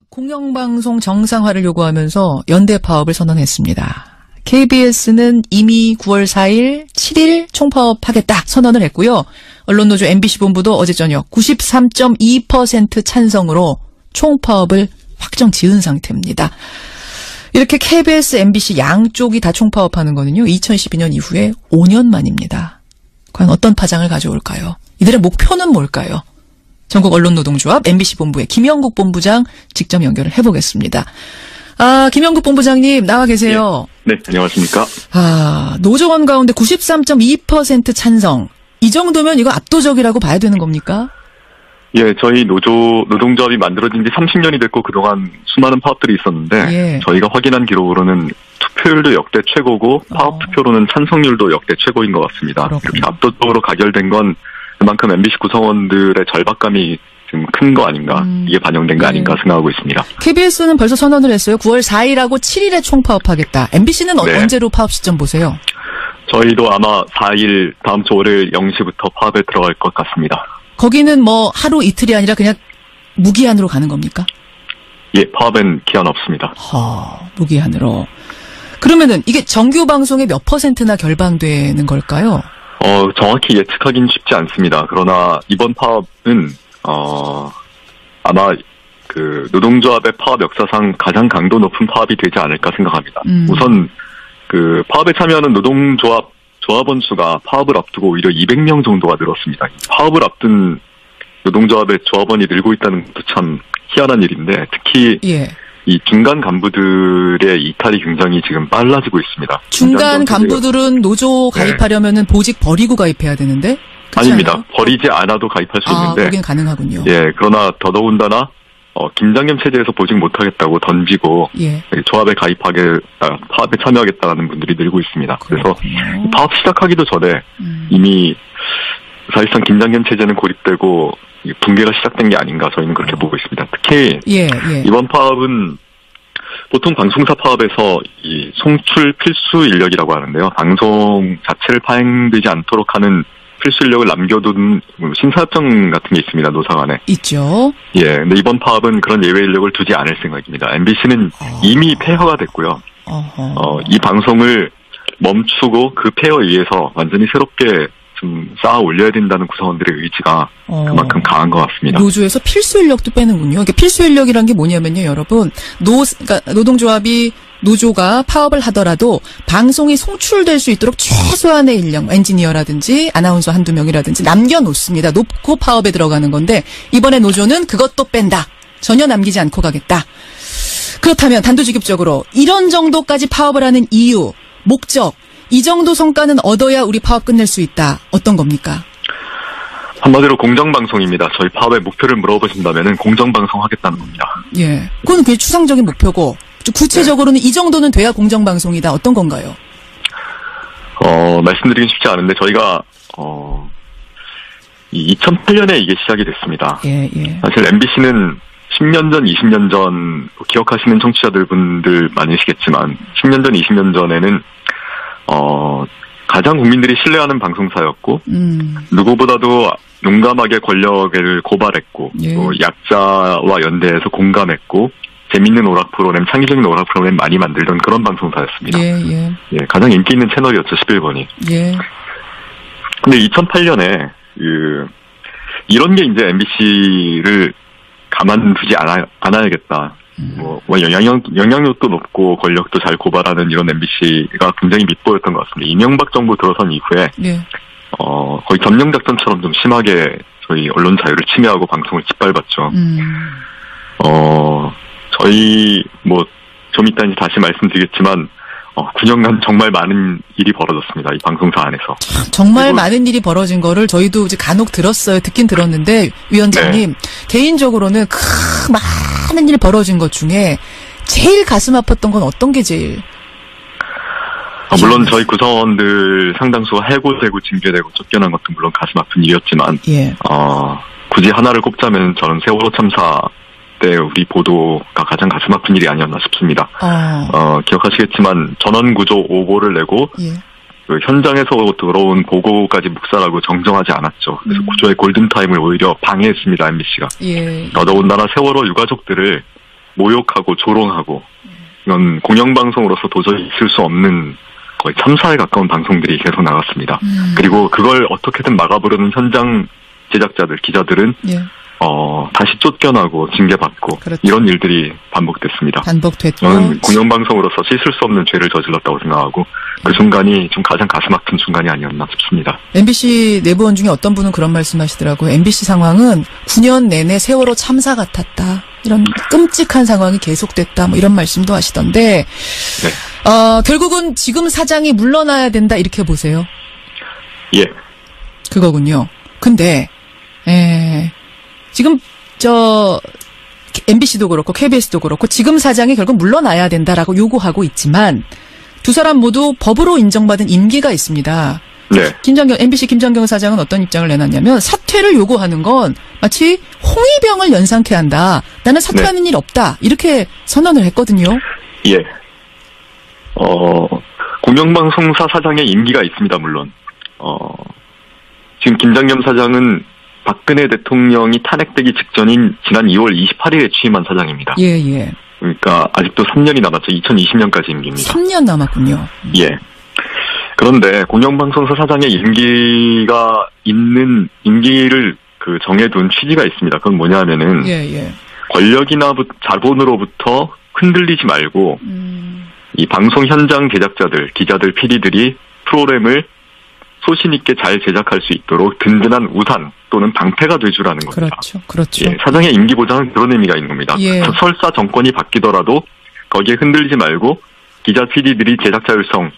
공영방송 정상화를 요구하면서 연대 파업을 선언했습니다. KBS는 이미 9월 4일, 7일 총파업하겠다 선언을 했고요. 언론노조 MBC 본부도 어제 저녁 93.2% 찬성으로 총파업을 확정 지은 상태입니다. 이렇게 KBS, MBC 양쪽이 다 총파업하는 거는요. 2012년 이후에 5년 만입니다. 과연 어떤 파장을 가져올까요? 이들의 목표는 뭘까요? 전국 언론노동조합 MBC 본부의 김영국 본부장 직접 연결을 해보겠습니다. 김영국 본부장님 나와 계세요. 네, 안녕하십니까. 노조원 가운데 93.2% 찬성. 이 정도면 이거 압도적이라고 봐야 되는 겁니까? 예, 저희 노동조합이 만들어진 지 30년이 됐고 그동안 수많은 파업들이 있었는데 예. 저희가 확인한 기록으로는 투표율도 역대 최고고 파업 투표로는 찬성률도 역대 최고인 것 같습니다. 그렇군요. 이렇게 압도적으로 가결된 건 그만큼 MBC 구성원들의 절박감이 좀 큰 거 아닌가, 이게 반영된 거 아닌가 생각하고 있습니다. KBS는 벌써 선언을 했어요. 9월 4일하고 7일에 총파업하겠다. MBC는 네. 언제로 파업 시점 보세요? 저희도 아마 4일 다음 주 월요일 0시부터 파업에 들어갈 것 같습니다. 거기는 뭐 하루 이틀이 아니라 그냥 무기한으로 가는 겁니까? 예, 파업엔 기한 없습니다. 무기한으로. 그러면은 이게 정규 방송의 몇 %나 결방되는 걸까요? 정확히 예측하기는 쉽지 않습니다. 그러나 이번 파업은 아마 그 노동조합의 파업 역사상 가장 강도 높은 파업이 되지 않을까 생각합니다. 우선 그 파업에 참여하는 조합원 수가 파업을 앞두고 오히려 200명 정도가 늘었습니다. 파업을 앞둔 노동조합의 조합원이 늘고 있다는 것도 참 희한한 일인데 특히 예. 이 중간 간부들의 이탈이 굉장히 지금 빨라지고 있습니다. 중간 간부들은 노조 가입하려면은 보직 버리고 가입해야 되는데? 아닙니다. 않아요? 버리지 않아도 가입할 수 있는데. 거긴 가능하군요. 예, 그러나 더더군다나 김장겸 체제에서 보직 못하겠다고 던지고 예. 조합에 파업에 참여하겠다는 분들이 늘고 있습니다. 그래서 파업 시작하기도 전에 이미 사실상 김장겸 체제는 고립되고 붕괴가 시작된 게 아닌가 저희는 그렇게 보고 있습니다. 특히 이번 파업은 보통 방송사 파업에서 이 송출 필수 인력이라고 하는데요. 방송 자체를 파행되지 않도록 하는 필수 인력을 남겨둔 신사협정 같은 게 있습니다. 노사 간에. 있죠. 예, 근데 이번 파업은 그런 예외 인력을 두지 않을 생각입니다. MBC는 이미 폐허가 됐고요. 이 방송을 멈추고 그 폐허에 의해서 완전히 새롭게 좀 쌓아 올려야 된다는 구성원들의 의지가 그만큼 강한 것 같습니다. 노조에서 필수 인력도 빼는군요. 그러니까 필수 인력이란 게 뭐냐면요, 여러분. 그러니까 노조가 파업을 하더라도 방송이 송출될 수 있도록 최소한의 인력, 엔지니어라든지 아나운서 한두 명이라든지 남겨놓습니다. 놓고 파업에 들어가는 건데 이번에 노조는 그것도 뺀다. 전혀 남기지 않고 가겠다. 그렇다면 단도직입적으로 이런 정도까지 파업을 하는 이유, 목적, 이 정도 성과는 얻어야 우리 파업 끝낼 수 있다. 어떤 겁니까? 한마디로 공정방송입니다. 저희 파업의 목표를 물어보신다면 공정방송 하겠다는 겁니다. 예. 그건 그게 추상적인 목표고 구체적으로는 이 정도는 돼야 공정방송이다. 어떤 건가요? 말씀드리긴 쉽지 않은데 저희가 2008년에 이게 시작이 됐습니다. 예. 사실 MBC는 10년 전, 20년 전 기억하시는 청취자분들 많으시겠지만 10년 전, 20년 전에는 가장 국민들이 신뢰하는 방송사였고 누구보다도 용감하게 권력을 고발했고 또 약자와 연대해서 공감했고 재밌는 오락 프로그램, 창의적인 오락 프로그램 많이 만들던 그런 방송사였습니다. 예, 가장 인기 있는 채널이었죠, 11번이. 예. 근데 2008년에 이런 게 이제 MBC를 가만두지 않아야겠다. 영향력도 높고 권력도 잘 고발하는 이런 MBC가 굉장히 밉보였던 것 같습니다. 이명박 정부 들어선 이후에 거의 점령작전처럼 좀 심하게 저희 언론 자유를 침해하고 방송을 짓밟았죠. 저희 좀 이따 이제 다시 말씀드리겠지만 9년간 정말 많은 일이 벌어졌습니다. 이 방송사 안에서. 정말 많은 일이 벌어진 거를 저희도 이제 간혹 들었어요. 듣긴 들었는데 위원장님 개인적으로는 많은 일 벌어진 것 중에 제일 가슴 아팠던 건 어떤 게 제일? 물론 저희 구성원들 상당수가 해고되고 징계되고 쫓겨난 것도 물론 가슴 아픈 일이었지만 굳이 하나를 꼽자면 저는 세월호 참사 때 우리 보도가 가장 가슴 아픈 일이 아니었나 싶습니다. 기억하시겠지만 전원구조 5보를 내고 그 현장에서 들어온 보고까지 묵살하고 정정하지 않았죠. 그래서 구조의 골든타임을 오히려 방해했습니다, MBC가. 더더군다나 세월호 유가족들을 모욕하고 조롱하고 이건 공영방송으로서 도저히 있을 수 없는 거의 참사에 가까운 방송들이 계속 나갔습니다. 그리고 그걸 어떻게든 막아보려는 현장 제작자들, 기자들은 예. 다시 쫓겨나고 징계받고 그렇죠. 이런 일들이 반복됐습니다. 반복됐고. 저는 공영방송으로서 씻을 수 없는 죄를 저질렀다고 생각하고 그 순간이 좀 가장 가슴 아픈 순간이 아니었나 싶습니다. MBC 내부원 중에 어떤 분은 그런 말씀하시더라고요. MBC 상황은 9년 내내 세월호 참사 같았다. 이런 끔찍한 상황이 계속됐다. 뭐 이런 말씀도 하시던데 네. 결국은 지금 사장이 물러나야 된다 이렇게 보세요. 예. 그거군요. 근데 지금 MBC도 그렇고 KBS도 그렇고 지금 사장이 결국 물러나야 된다라고 요구하고 있지만 두 사람 모두 법으로 인정받은 임기가 있습니다. 네. MBC 김정경 사장은 어떤 입장을 내놨냐면 사퇴를 요구하는 건 마치 홍위병을 연상케 한다. 나는 사퇴하는 일 없다. 이렇게 선언을 했거든요. 예. 공영방송사 사장의 임기가 있습니다, 물론. 지금 김장겸 사장은 박근혜 대통령이 탄핵되기 직전인 지난 2월 28일에 취임한 사장입니다. 예, 예. 그러니까 아직도 3년이 남았죠. 2020년까지 임기입니다. 3년 남았군요. 예. 그런데 공영방송사 사장의 임기가 있는 임기를 정해둔 취지가 있습니다. 그건 뭐냐면은 예. 권력이나 자본으로부터 흔들리지 말고 이 방송 현장 제작자들, 기자들, PD들이 프로그램을 소신 있게 잘 제작할 수 있도록 든든한 우산 또는 방패가 돼주라는 겁니다. 그렇죠. 예, 사장의 임기 보장은 그런 의미가 있는 겁니다. 예. 설사 정권이 바뀌더라도 거기에 흔들리지 말고 기자, PD들이 제작자 율성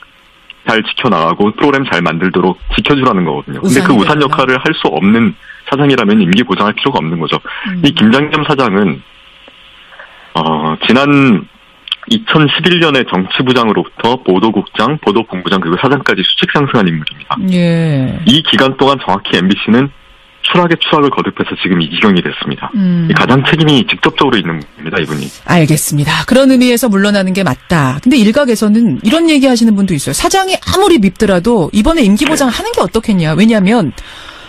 잘 지켜나가고 프로그램 잘 만들도록 지켜주라는 거거든요. 근데 그 우산 역할을 할 수 없는 사장이라면 임기 보장할 필요가 없는 거죠. 이 김장겸 사장은 지난 2011년에 정치부장으로부터 보도국장, 보도본부장 그리고 사장까지 수직 상승한 인물입니다. 예. 이 기간 동안 정확히 MBC는 추락을 거듭해서 지금 이 지경이 됐습니다. 가장 책임이 직접적으로 있는 겁니다, 이분이. 알겠습니다. 그런 의미에서 물러나는 게 맞다. 근데 일각에서는 이런 얘기 하시는 분도 있어요. 사장이 아무리 밉더라도 이번에 임기 보장하는 게 어떻겠냐. 왜냐하면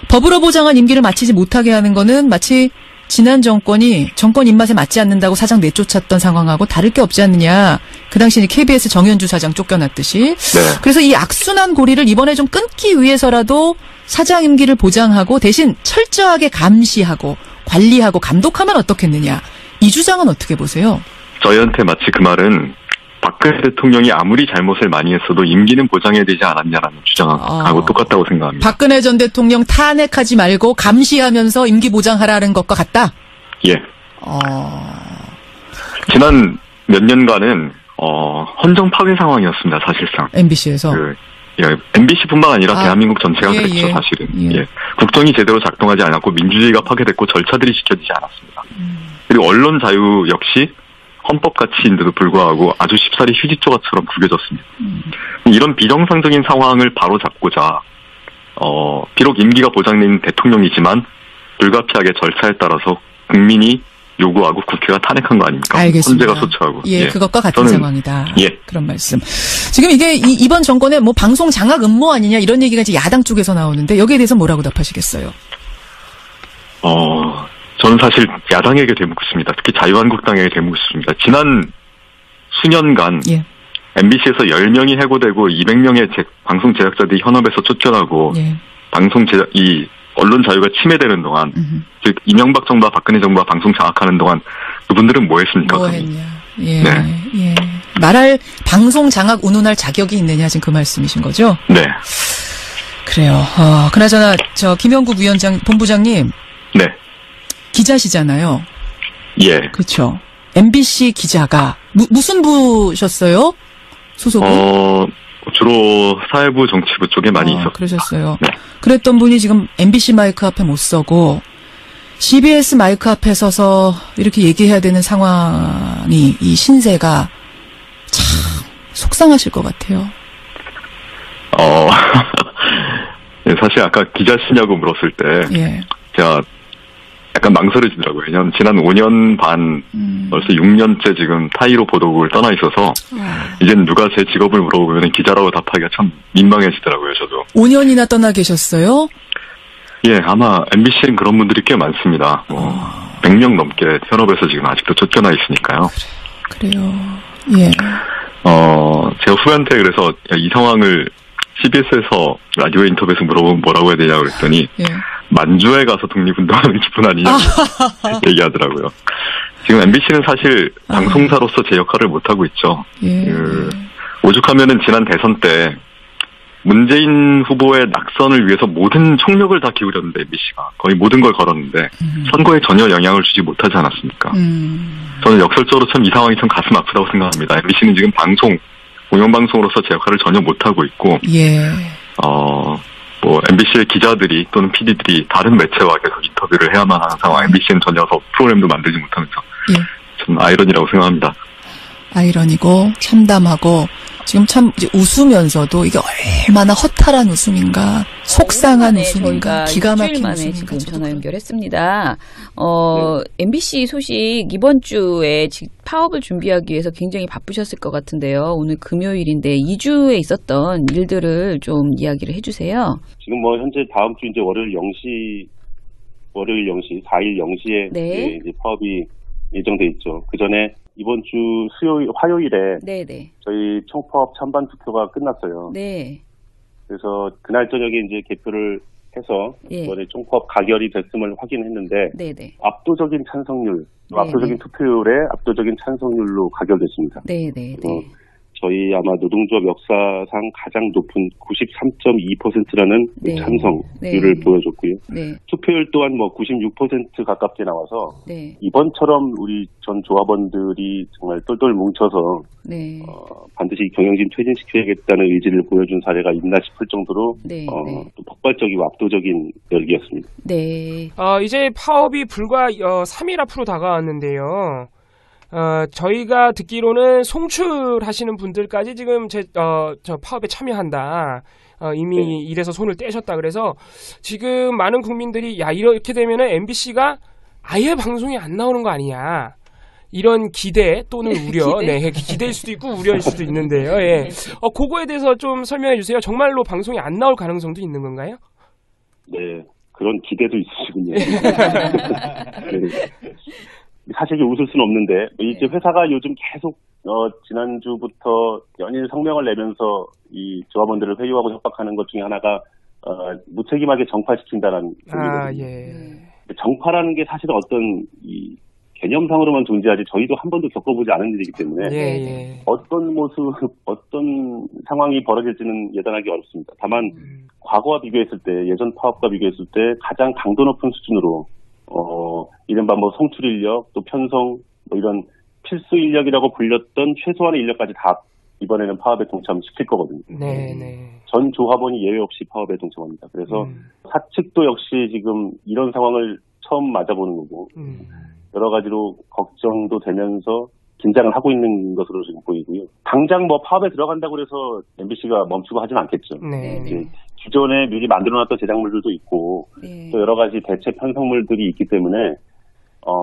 법으로 보장한 임기를 마치지 못하게 하는 거는 마치 지난 정권 입맛에 맞지 않는다고 사장 내쫓았던 상황하고 다를 게 없지 않느냐. 그 당시 KBS 정현주 사장 쫓겨났듯이. 네. 그래서 이 악순환 고리를 이번에 좀 끊기 위해서라도 사장 임기를 보장하고 대신 철저하게 감시하고 관리하고 감독하면 어떻겠느냐. 이 주장은 어떻게 보세요? 저희한테 마치 그 말은 박근혜 대통령이 아무리 잘못을 많이 했어도 임기는 보장해야 되지 않았냐라는 주장하고 똑같다고 생각합니다. 박근혜 전 대통령 탄핵하지 말고 감시하면서 임기 보장하라는 것과 같다? 예. 지난 몇 년간은 헌정 파괴 상황이었습니다. 사실상. MBC에서. MBC뿐만 아니라 대한민국 전체가 그랬죠. 사실은. 예. 국정이 제대로 작동하지 않았고 민주주의가 파괴됐고 절차들이 지켜지지 않았습니다. 그리고 언론 자유 역시 헌법 가치인데도 불구하고 아주 쉽사리 휴지조각처럼 구겨졌습니다. 이런 비정상적인 상황을 바로잡고자 비록 임기가 보장된 대통령이지만 불가피하게 절차에 따라서 국민이 요구하고 국회가 탄핵한 거 아닙니까? 알겠습니다. 헌재가 소추하고. 예, 그것과 같은 상황이다. 예. 그런 말씀. 지금 이게 이번 정권의 뭐 방송 장악 음모 아니냐 이런 얘기가 이제 야당 쪽에서 나오는데 여기에 대해서 뭐라고 답하시겠어요? 저는 사실 야당에게 되묻습니다. 특히 자유한국당에게 되묻습니다. 지난 수년간 예. MBC에서 10명이 해고되고 200명의 방송 제작자들이 현업에서 쫓겨나고 예. 이 언론 자유가 침해되는 동안 즉 이명박 정부와 박근혜 정부가 방송 장악하는 동안 그분들은 뭐 했습니까? 뭐 했냐. 예. 네. 예. 말할 방송 장악 운운할 자격이 있느냐 지금 그 말씀이신 거죠? 네. 그래요. 그나저나 김영국 본부장님. 네. 기자시잖아요. 예. 그렇죠. MBC 기자가 무슨 부셨어요? 소속이? 주로 사회부 정치부 쪽에 많이 있었어요. 그러셨어요. 네. 그랬던 분이 지금 MBC 마이크 앞에 못 서고 CBS 마이크 앞에 서서 이렇게 얘기해야 되는 상황이 이 신세가 참 속상하실 것 같아요. 사실 아까 기자시냐고 물었을 때 예. 제가 약간 망설여지더라고요. 왜냐하면 지난 5년 반 벌써 6년째 지금 타이로 보도국을 떠나 있어서 이제는 누가 제 직업을 물어보면 기자라고 답하기가 참 민망해지더라고요. 저도. 5년이나 떠나 계셨어요? 예, 아마 MBC엔 그런 분들이 꽤 많습니다. 100명 넘게 현업에서 지금 아직도 쫓겨나 있으니까요. 그래요. 예. 제가 후배한테 그래서 이 상황을 CBS에서 라디오 인터뷰에서 물어보면 뭐라고 해야 되냐고 그랬더니 예. 만주에 가서 독립운동하는 기분 아니냐고 얘기하더라고요. 지금 MBC는 사실 방송사로서 제 역할을 못하고 있죠. 예. 오죽하면은 지난 대선 때 문재인 후보의 낙선을 위해서 모든 총력을 다 기울였는데 MBC가 거의 모든 걸 걸었는데 선거에 전혀 영향을 주지 못하지 않았습니까? 저는 역설적으로 참 이 상황이 참 가슴 아프다고 생각합니다. MBC는 지금 공영방송으로서 제 역할을 전혀 못하고 있고 예. MBC의 기자들이 또는 PD들이 다른 매체와 계속 인터뷰를 해야만 하는 상황, MBC는 전혀 프로그램도 만들지 못하면서 예. 참 아이러니라고 생각합니다. 아이러니고 참담하고 지금 참 이제 웃으면서도 이게 얼마나 허탈한 웃음인가, 속상한 웃음인가, 기가 막힌 웃음인가. 지금 전화 연결했습니다. MBC 소식 이번 주에 파업을 준비하기 위해서 굉장히 바쁘셨을 것 같은데요. 오늘 금요일인데 2주에 있었던 일들을 좀 이야기를 해주세요. 지금 현재 다음 주 이제 월요일 0시, 4일 0시에 네. 이제 파업이 예정돼 있죠. 그 전에 이번 주 화요일에 네네. 저희 총파업 찬반 투표가 끝났어요. 네. 그래서 그날 저녁에 이제 개표를 해서 이번에 총파업 가결이 됐음을 확인했는데 네네. 압도적인 찬성률, 압도적인 투표율에 압도적인 찬성률로 가결됐습니다. 네네. 저희 아마 노동조합 역사상 가장 높은 93.2%라는 네. 찬성률을 네. 보여줬고요. 네. 투표율 또한 96% 가깝게 나와서 네. 이번처럼 우리 전 조합원들이 정말 똘똘 뭉쳐서 네. 반드시 경영진 퇴진시켜야겠다는 의지를 보여준 사례가 있나 싶을 정도로 네. 또 폭발적이고 압도적인 열기였습니다. 네. 이제 파업이 불과 3일 앞으로 다가왔는데요. 저희가 듣기로는 송출하시는 분들까지 지금 저 파업에 참여한다. 이미 네. 일에서 손을 떼셨다. 그래서 지금 많은 국민들이 이렇게 되면은 MBC가 아예 방송에 안 나오는 거 아니냐. 이런 기대 또는 우려. 기대? 네, 기대일 수도 있고 우려일 수도 있는데요. 예. 그거에 대해서 좀 설명해 주세요. 정말로 방송에 안 나올 가능성도 있는 건가요? 네. 그런 기대도 있으시군요. 네. 사실 웃을 수는 없는데 이제 회사가 요즘 계속 지난주부터 연일 성명을 내면서 이 조합원들을 회유하고 협박하는 것 중에 하나가 무책임하게 정파시킨다는 소리거든요. 예. 정파라는 게 사실은 어떤 이 개념상으로만 존재하지 저희도 한 번도 겪어보지 않은 일이기 때문에 예. 어떤 모습, 어떤 상황이 벌어질지는 예단하기 어렵습니다. 다만 과거와 비교했을 때, 예전 파업과 비교했을 때 가장 강도 높은 수준으로 이른바 송출 인력, 또 편성, 이런 필수 인력이라고 불렸던 최소한의 인력까지 다 이번에는 파업에 동참시킬 거거든요. 네네. 전 조합원이 예외 없이 파업에 동참합니다. 그래서 사측도 역시 지금 이런 상황을 처음 맞아보는 거고, 여러 가지로 걱정도 되면서 긴장을 하고 있는 것으로 지금 보이고요. 당장 파업에 들어간다고 해서 MBC가 멈추고 하진 않겠죠. 네. 기존에 미리 만들어놨던 제작물들도 있고 네. 또 여러 가지 대체 편성물들이 있기 때문에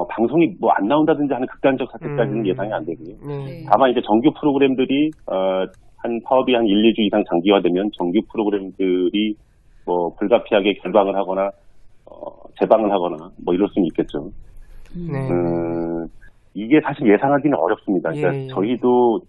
방송이 안 나온다든지 하는 극단적 사태까지는 예상이 안 되고요. 네. 다만 이제 정규 프로그램들이 한 파업이 한 1, 2주 이상 장기화되면 정규 프로그램들이 불가피하게 결방을 하거나 재방을 하거나 이럴 수는 있겠죠. 네. 이게 사실 예상하기는 어렵습니다. 그러니까 저희도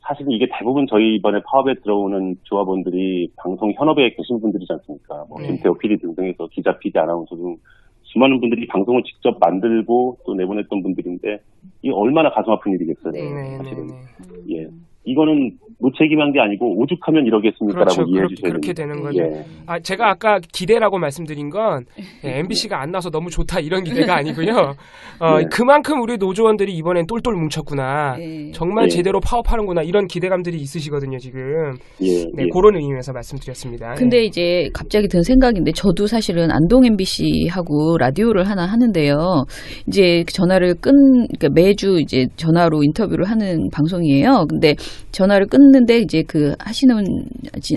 사실은 이게 대부분 저희 이번에 파업에 들어오는 조합원들이 방송 현업에 계신 분들이지 않습니까? 김태호 PD 등등해서 기자, PD, 아나운서 등 수많은 분들이 방송을 직접 만들고 또 내보냈던 분들인데 이게 얼마나 가슴 아픈 일이겠어요. 사실은. 예. 이거는 무책임한 게 아니고 오죽하면 이러겠습니까라고 그렇죠. 이해해 주셔야 그렇게 됩니다. 되는 거죠. 예. 제가 아까 기대라고 말씀드린 건 MBC가 안 나서 너무 좋다 이런 기대가 아니고요. 그만큼 우리 노조원들이 이번엔 똘똘 뭉쳤구나. 정말 제대로 파업하는구나 이런 기대감들이 있으시거든요 지금. 그런 의미에서 말씀드렸습니다. 근데 이제 갑자기 든 생각인데 저도 사실은 안동 MBC하고 라디오를 하나 하는데요. 이제 전화를 그러니까 매주 이제 전화로 인터뷰를 하는 방송이에요. 근데 전화를 들었는데 이제 그 하시는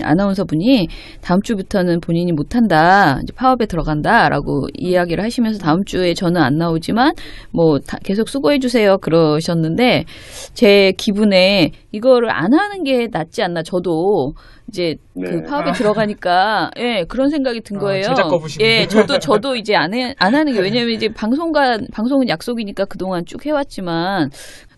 아나운서 분이 다음 주부터는 본인이 못한다, 이제 파업에 들어간다라고 이야기를 하시면서 다음 주에 저는 안 나오지만 뭐 계속 수고해 주세요 그러셨는데 제 기분에 이거를 안 하는 게 낫지 않나. 저도 이제 그 파업에 들어가니까 예 그런 생각이 든 거예요. 제작 거부시네. 예, 저도 이제 안 하는 게, 왜냐면 이제 방송은 약속이니까 그동안 쭉 해왔지만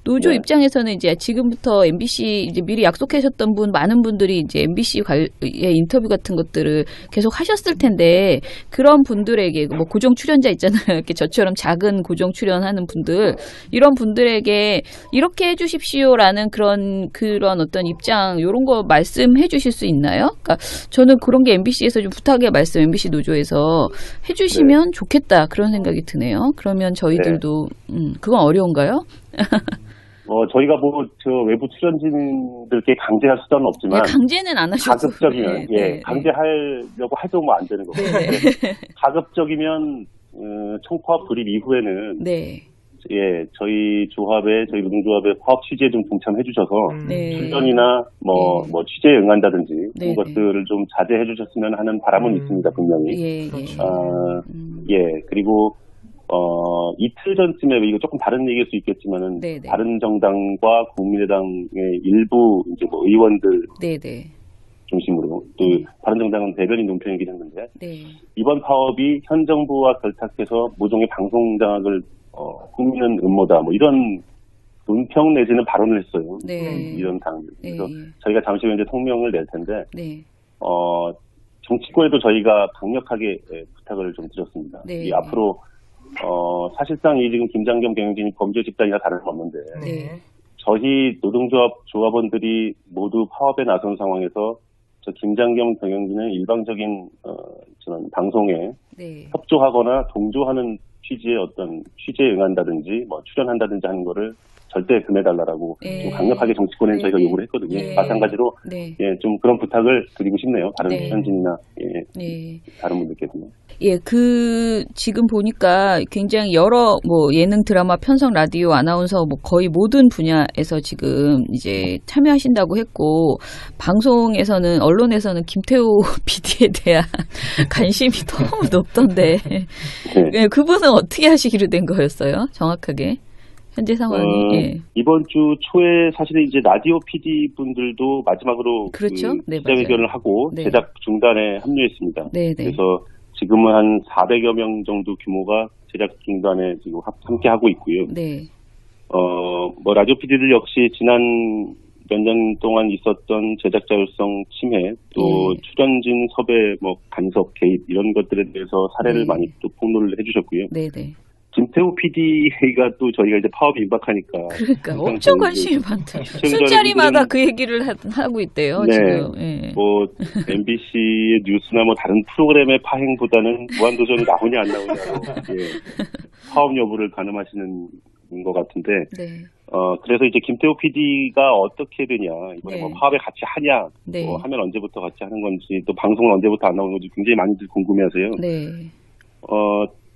노조 입장에서는 이제 지금부터 MBC 이제 미리 약속하셨던 많은 분들이 이제 MBC의 인터뷰 같은 것들을 계속 하셨을 텐데, 그런 분들에게 뭐 고정 출연자 있잖아요. 이렇게 저처럼 작은 고정 출연하는 분들, 이런 분들에게 이렇게 해주십시오라는 그런 어떤 입장, 이런 거 말씀해 주실 수 있나요? 그러니까 저는 그런 게 MBC에서 좀 부탁의 말씀, MBC 노조에서 해주시면 좋겠다, 그런 생각이 드네요. 그러면 저희들도 그건 어려운가요? 저희가 저 외부 출연진들께 강제할 수단은 없지만. 강제는 안 하셔도. 가급적이면, 강제하려고 해도 뭐 안 되는 거고. 가급적이면, 총파업 불입 이후에는. 저희 노동조합의 파업 취지에 좀 동참해 주셔서. 출연이나 취재에 응한다든지. 그런 것들을 좀 자제해 주셨으면 하는 바람은 있습니다, 분명히. 그리고, 이틀 전쯤에, 이거 조금 다른 얘기일 수 있겠지만은, 다른 정당과 국민의당의 일부, 의원들. 중심으로, 또, 다른 정당은 대변인 논평이긴 했는데, 이번 파업이 현 정부와 결탁해서 모종의 방송 장악을, 꾸미는 음모다, 이런 논평 내지는 발언을 했어요. 이런 당들. 그래서 저희가 잠시 후에 이제 성명을 낼 텐데, 정치권에도 저희가 강력하게 부탁을 좀 드렸습니다. 앞으로, 사실상 지금 김장겸 경영진이 범죄 집단이나 다름없는데, 저희 조합원들이 모두 파업에 나선 상황에서 저 김장겸 경영진은 일방적인 방송에 협조하거나 동조하는 취지의 어떤 취지에 응한다든지 출연한다든지 하는 거를 절대 금해달라고 좀 강력하게 정치권에 저희가 요구를 했거든요. 마찬가지로 좀 그런 부탁을 드리고 싶네요. 다른 출연진이나 다른 분들께서는. 지금 보니까 굉장히 여러 예능, 드라마, 편성, 라디오, 아나운서 거의 모든 분야에서 지금 이제 참여하신다고 했고, 방송에서는, 언론에서는 김태우 PD에 대한 관심이 너무 높던데, 그분은 어떻게 하시기로 된 거였어요? 정확하게? 현재 상황이. 이번 주 초에 사실은 이제 라디오 PD 분들도 마지막으로 기자회견을 하고 제작 중단에 합류했습니다. 그래서 지금은 한 400여 명 정도 규모가 제작 중단에 지금 함께 하고 있고요. 라디오 PD들 역시 지난 몇 년 동안 있었던 제작 자율성 침해, 또 출연진 섭외, 간섭, 개입 이런 것들에 대해서 사례를 많이 또 폭로를 해주셨고요. 김태우 PD가 또 저희가 이제 파업이 임박하니까. 그러니까 엄청 관심이 많다. 술자리마다 그 얘기를 하고 있대요. 지금. MBC의 뉴스나 다른 프로그램의 파행보다는 무한도전이 나오냐 안 나오냐로 파업 여부를 가늠하시는 것 같은데. 그래서 이제 김태우 PD가 어떻게 되냐, 이번에 파업에 같이 하냐, 하면 언제부터 같이 하는 건지, 또 방송은 언제부터 안 나오는 건지 굉장히 많이들 궁금해하세요.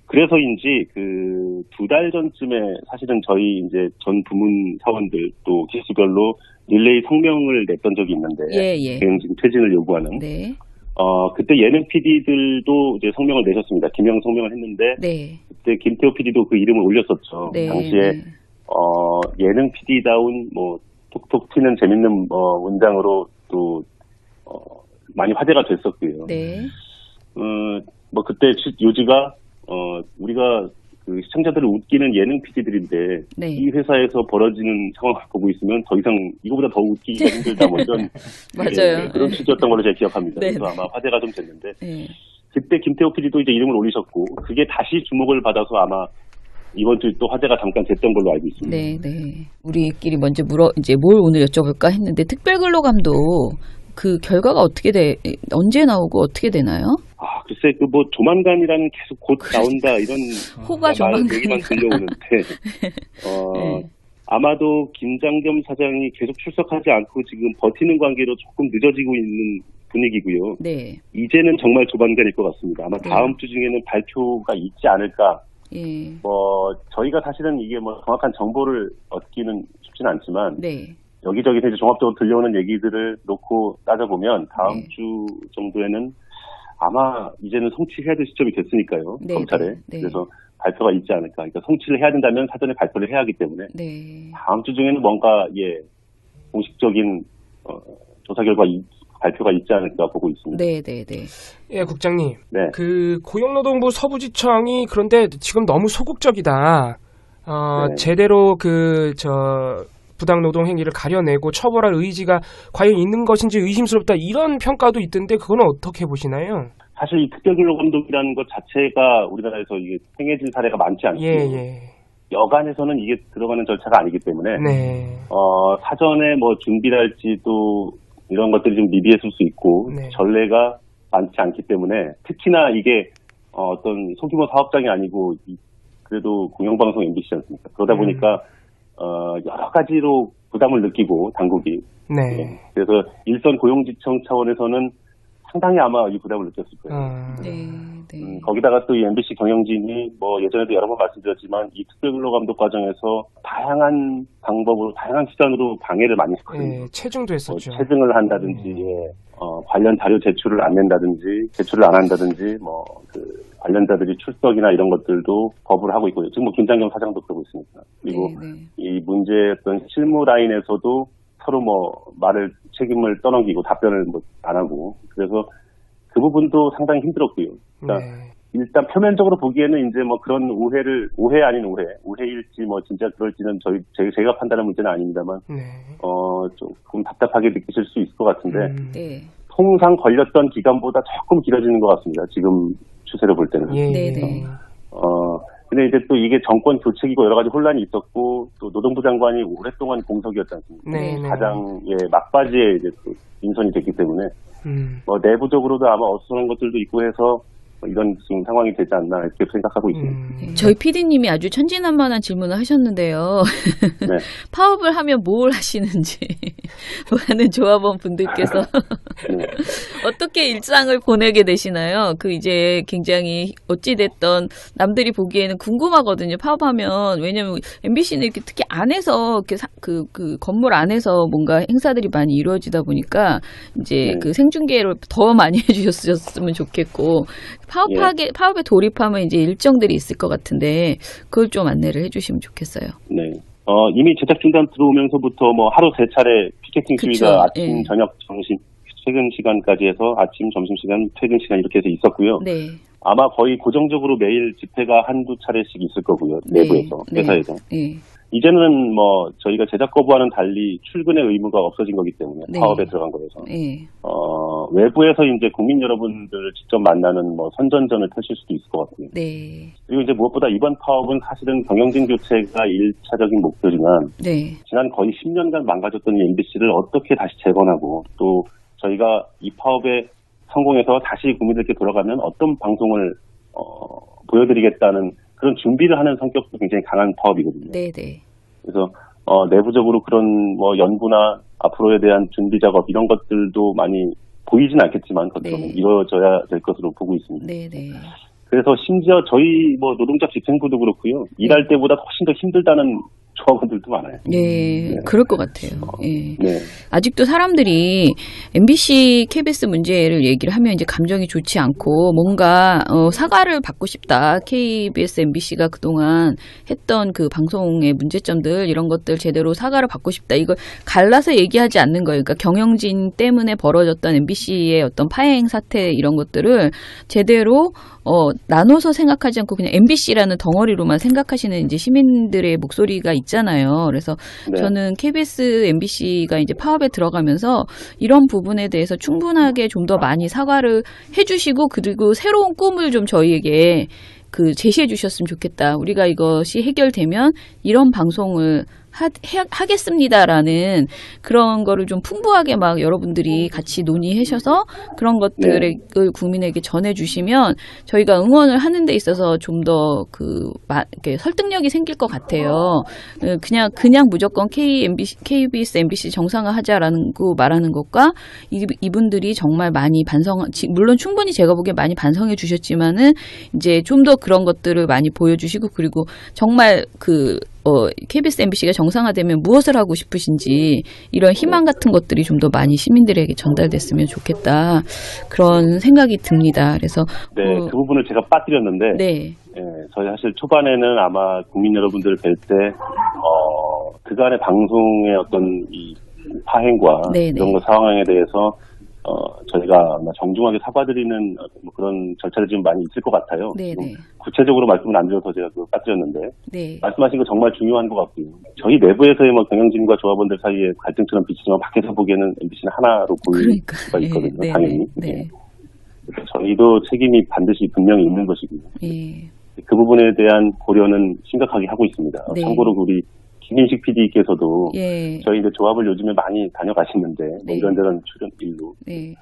그래서인지 2달 전쯤에 사실은 저희 이제 전 부문 사원들 또 기수별로 릴레이 성명을 냈던 적이 있는데, 경영진 퇴진을 요구하는. 그때 예능 PD들도 이제 성명을 내셨습니다. 기명 성명을 했는데, 그때 김태호 PD도 그 이름을 올렸었죠. 당시에 예능 PD다운 톡톡 튀는 재밌는 문장으로 또 많이 화제가 됐었고요. 그때 요지가 우리가 그 시청자들을 웃기는 예능 PD들인데 이 회사에서 벌어지는 상황을 보고 있으면 더 이상 이거보다 더 웃기기가 힘들다 이런 맞아요. 그런 취지였던 걸로 제가 기억합니다. 그래서 아마 화제가 좀 됐는데 그때 김태호 PD도 이제 이름을 올리셨고 그게 다시 주목을 받아서 아마 이번 주에 또 화제가 잠깐 됐던 걸로 알고 있습니다. 우리끼리 먼저 이제 뭘 오늘 여쭤볼까 했는데 특별근로감도 그 결과가 언제 나오고 어떻게 되나요? 글쎄, 조만간이라는 계속 곧 나온다, 이런. 호가 조만간. 얘기만 들려오는데, 아마도 김장겸 사장이 계속 출석하지 않고 지금 버티는 관계로 조금 늦어지고 있는 분위기고요. 이제는 정말 조만간일 것 같습니다. 아마 다음 주 중에는 발표가 있지 않을까. 저희가 사실은 이게 정확한 정보를 얻기는 쉽지는 않지만, 여기저기서 이제 종합적으로 들려오는 얘기들을 놓고 따져보면 다음 네. 주 정도에는 아마 이제는 성취해야 될 시점이 됐으니까요. 네, 검찰에. 네. 그래서 발표가 있지 않을까. 그러니까 성취를 해야 된다면 사전에 발표를 해야 하기 때문에 네. 다음 주 중에는 뭔가 공식적인 조사 결과 발표가 있지 않을까 보고 있습니다. 네, 네, 네. 예, 국장님. 네. 그 고용노동부 서부지청이 그런데 지금 너무 소극적이다. 네. 제대로 부당노동 행위를 가려내고 처벌할 의지가 과연 있는 것인지 의심스럽다. 이런 평가도 있던데 그거는 어떻게 보시나요? 사실 이 특별근로감독이라는 것 자체가 우리나라에서 이게 행해진 사례가 많지 않고요. 예. 여간에서는 이게 들어가는 절차가 아니기 때문에 네. 사전에 뭐 준비랄지도 이런 것들이 좀 미비했을 수 있고 네. 전례가 많지 않기 때문에 특히나 이게 어떤 소규모 사업장이 아니고 그래도 공영방송 MBC 않습니까? 그러다 보니까 여러 가지로 부담을 느끼고 당국이 네. 그래서 일선 고용지청 차원에서는 상당히 아마 이 부담을 느꼈을 거예요. 네, 네. 거기다가 또 이 MBC 경영진이 뭐 예전에도 여러 번 말씀드렸지만 이 특별근로감독 과정에서 다양한 방법으로 다양한 수단으로 방해를 많이 했거든요. 네, 체증도 했었죠. 체증을 한다든지 관련 자료 제출을 안 낸다든지 제출을 안 한다든지 관련자들이 출석이나 이런 것들도 거부를 하고 있고요. 지금 김장겸 사장도 그러고 있습니다. 그리고 이 문제였던 실무 라인에서도 서로 책임을 떠넘기고 답변을 안 하고 그래서 그 부분도 상당히 힘들었고요. 그러니까 일단 표면적으로 보기에는 이제 그런 오해 아닌 오해일지 진짜 그럴지는 제가 판단할 문제는 아닙니다만 조금 답답하게 느끼실 수 있을 것 같은데 통상 걸렸던 기간보다 조금 길어지는 것 같습니다. 지금 추세를 볼 때는. 네네. 근데 이제 또 이게 정권 교체기고 여러 가지 혼란이 있었고 또 노동부 장관이 오랫동안 공석이었지 않습니까? 네네. 가장 막바지에 이제 또 인선이 됐기 때문에 내부적으로도 아마 어수선한 것들도 있고 해서 이런 지금 상황이 되지 않나 이렇게 생각하고 있습니다. 저희 PD님이 아주 천진난만한 질문을 하셨는데요. 네. 파업을 하면 뭘 하시는지 많은 조합원 분들께서 네. 어떻게 일상을 보내게 되시나요? 이제 굉장히 어찌됐던 남들이 보기에는 궁금하거든요. 파업하면 왜냐면 MBC는 이렇게 특히 안에서 이렇게 그 건물 안에서 뭔가 행사들이 많이 이루어지다 보니까 이제 그 생중계를 더 많이 해주셨으면 좋겠고. 파업에 돌입하면 이제 일정들이 있을 것 같은데 그걸 좀 안내를 해주시면 좋겠어요. 네. 이미 제작 중단 들어오면서부터 하루 3차례 피켓팅 시위가 아침, 저녁, 점심, 퇴근 시간까지 해서 아침, 점심 시간, 퇴근 시간 이렇게 해서 있었고요. 네. 아마 거의 고정적으로 매일 집회가 한두 차례씩 있을 거고요. 내부에서, 회사에서. 네. 이제는 저희가 제작 거부와는 달리 출근의 의무가 없어진 거기 때문에 파업에 들어간 거여서 외부에서 이제 국민 여러분들을 직접 만나는 선전전을 펼칠 수도 있을 것 같고요. 네. 그리고 이제 무엇보다 이번 파업은 사실은 경영진 교체가 1차적인 목표지만 지난 거의 10년간 망가졌던 이 MBC를 어떻게 다시 재건하고 또 저희가 이 파업에 성공해서 다시 국민들께 돌아가면 어떤 방송을 보여드리겠다는 그런 준비를 하는 성격도 굉장히 강한 파업이거든요. 네네. 그래서 내부적으로 그런 연구나 앞으로에 대한 준비 작업 이런 것들도 많이 보이진 않겠지만 겉으로는 이루어져야 될 것으로 보고 있습니다. 네네. 그래서 심지어 저희 노동자 집행부도 그렇고요. 일할 때보다 훨씬 더 힘들다는 조합원들도 많아요. 네, 그럴 것 같아요. 네. 네. 아직도 사람들이 MBC, KBS 문제를 얘기를 하면 이제 감정이 좋지 않고 뭔가 사과를 받고 싶다. KBS, MBC가 그동안 했던 그 방송의 문제점들 이런 것들 제대로 사과를 받고 싶다. 이걸 갈라서 얘기하지 않는 거예요. 그러니까 경영진 때문에 벌어졌던 MBC의 어떤 파행 사태 이런 것들을 제대로 나눠서 생각하지 않고 그냥 MBC라는 덩어리로만 생각하시는 이제 시민들의 목소리가 있잖아요. 그래서 저는 KBS, MBC가 이제 파업에 들어가면서 이런 부분에 대해서 충분하게 좀 더 많이 사과를 해주시고 그리고 새로운 꿈을 좀 저희에게 제시해 주셨으면 좋겠다. 우리가 이것이 해결되면 이런 방송을 하겠습니다라는 그런 거를 좀 풍부하게 여러분들이 같이 논의하셔서 그런 것들을 국민에게 전해주시면 저희가 응원을 하는 데 있어서 좀 더 설득력이 생길 것 같아요. 그냥 무조건 KBS, MBC 정상화하자라는 거 말하는 것과 이분들이 정말 많이 물론 충분히 제가 보기에 많이 반성해 주셨지만은 이제 좀 더 그런 것들을 많이 보여주시고 그리고 정말 KBS, MBC가 정상화되면 무엇을 하고 싶으신지 이런 희망 같은 것들이 좀 더 많이 시민들에게 전달됐으면 좋겠다. 그런 생각이 듭니다. 그래서 네, 그 부분을 제가 빠뜨렸는데 네. 저희 사실 초반에는 아마 국민 여러분들을 뵐 때 그간의 방송의 어떤 이 파행과 네네. 이런 거 상황에 대해서 저희가 아마 정중하게 사과드리는 뭐 그런 절차들이 좀 많이 있을 것 같아요. 구체적으로 말씀은 안 드려서 제가 그걸 빠뜨렸는데 네. 말씀하신 거 정말 중요한 것 같고요. 저희 내부에서의 뭐 경영진과 조합원들 사이에 갈등처럼 비치지만 밖에서 보기에는 MBC는 하나로 보일 수가 있거든요. 네. 당연히. 네. 그래서 저희도 책임이 반드시 분명히 있는 것이고요. 네. 그 부분에 대한 고려는 심각하게 하고 있습니다. 네. 참고로 우리 김인식 PD께서도 예. 저희 이제 조합을 요즘에 많이 다녀가시는데 네. 뭐 이런저런 출연 일로 네.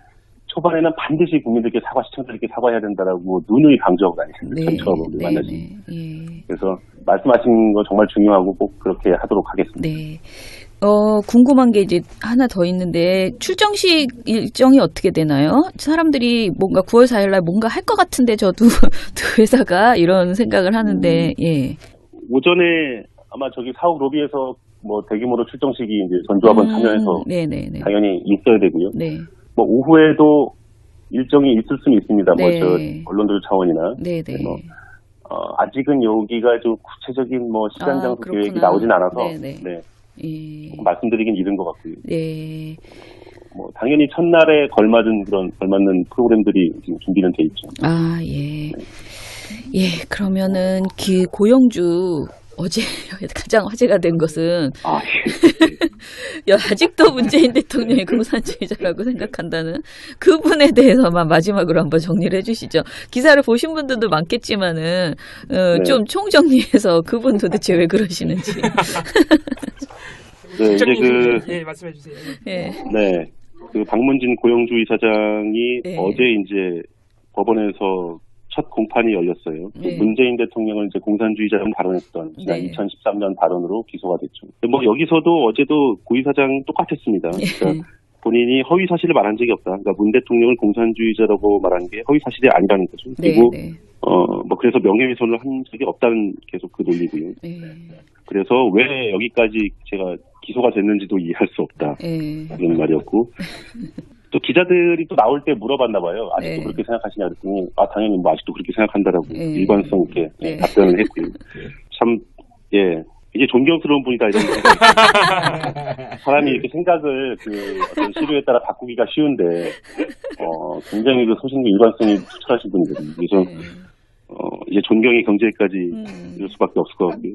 초반에는 반드시 국민들께 시청자들께 사과해야 된다라고 누누이 강조하고 다니십니다. 네. 조합원들 네. 만나시면. 네. 그래서 말씀하신 거 정말 중요하고 꼭 그렇게 하도록 하겠습니다. 네. 궁금한 게 이제 하나 더 있는데 출정식 일정이 어떻게 되나요? 사람들이 뭔가 9월 4일날 뭔가 할 것 같은데 저도 회사가 이런 생각을 하는데 예. 오전에 아마 저기 사업 로비에서 뭐 대규모로 출정식이 이제 전조합원 참여해서 네네네. 당연히 있어야 되고요. 네. 뭐 오후에도 일정이 있을 수는 있습니다. 네. 뭐 저 언론들 차원이나. 네네. 뭐 아직은 여기가 좀 구체적인 뭐 시간 장소 계획이 나오진 않아서 네. 예. 말씀드리긴 이른 것 같고요. 네. 뭐 당연히 첫날에 걸맞는 프로그램들이 지금 준비는 돼 있죠. 아 예. 예 그러면은 고영주 어제 가장 화제가 된 것은 아직도 문재인 대통령이 공산주의자라고 생각한다는 그분에 대해서만 마지막으로 한번 정리를 해주시죠. 기사를 보신 분들도 많겠지만은 좀 총정리해서 그분 도대체 왜 그러시는지. 네, 이제 말씀해 주세요. 네. 그 박문진 고영주 이사장이 네. 어제 이제 법원에서 첫 공판이 열렸어요. 네. 문재인 대통령을 이제 공산주의자라고 발언했던 지난 네. 2013년 발언으로 기소가 됐죠. 뭐 여기서도 어제도 고 이사장 똑같았습니다. 그러니까 본인이 허위 사실을 말한 적이 없다. 그러니까 문 대통령을 공산주의자라고 말한 게 허위 사실이 아니라는 거죠. 그리고 뭐 그래서 명예훼손을 한 적이 없다는 계속 그 논리고요. 그래서 왜 여기까지 제가 기소가 됐는지도 이해할 수 없다. 그런 말이었고. 또 기자들이 또 나올 때 물어봤나 봐요. 아직도 그렇게 생각하시냐 그랬더니 당연히 뭐 아직도 그렇게 생각한다라고 일관성 있게 답변을 했고요. 참 이게 존경스러운 분이다 이런 생각. 사람이 이렇게 생각을 어떤 시류에 따라 바꾸기가 쉬운데 굉장히 그 소신과 일관성이 투철하신 분이거든요. 그래서 이제 존경의 경제까지 이럴 수밖에 없을 것 같고요.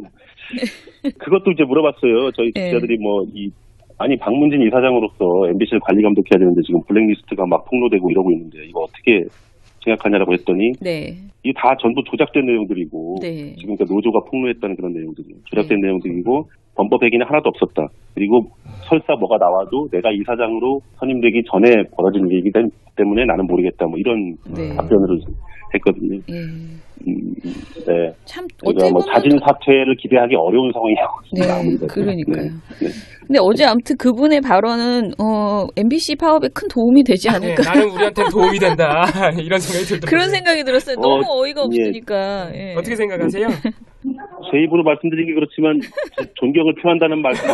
그것도 이제 물어봤어요. 저희 기자들이 박문진 이사장으로서 MBC를 관리 감독해야 되는데 지금 블랙리스트가 막 폭로되고 이러고 있는데 이거 어떻게 생각하냐라고 했더니 이게 다 전부 조작된 내용들이고 지금 그러니까 노조가 폭로했다는 그런 내용들이에요. 조작된 내용들이고 범법 행위는 하나도 없었다. 그리고 설사 뭐가 나와도 내가 이사장으로 선임되기 전에 벌어진 일이기 때문에 나는 모르겠다. 뭐 이런 답변을 했거든요. 네. 참 어떻게 보면 자진 사퇴를 기대하기 어려운 상황이라고. 그러니까요. 근데 어제 아무튼 그분의 발언은 MBC 파업에 큰 도움이 되지 않을까. 나는 우리한테 도움이 된다. 이런 생각이 들더라고요. 그런 생각이 들었어요. 너무 어이가 없으니까. 어떻게 생각하세요? 제 입으로 말씀드리기 그렇지만 존경을 표한다는 말씀.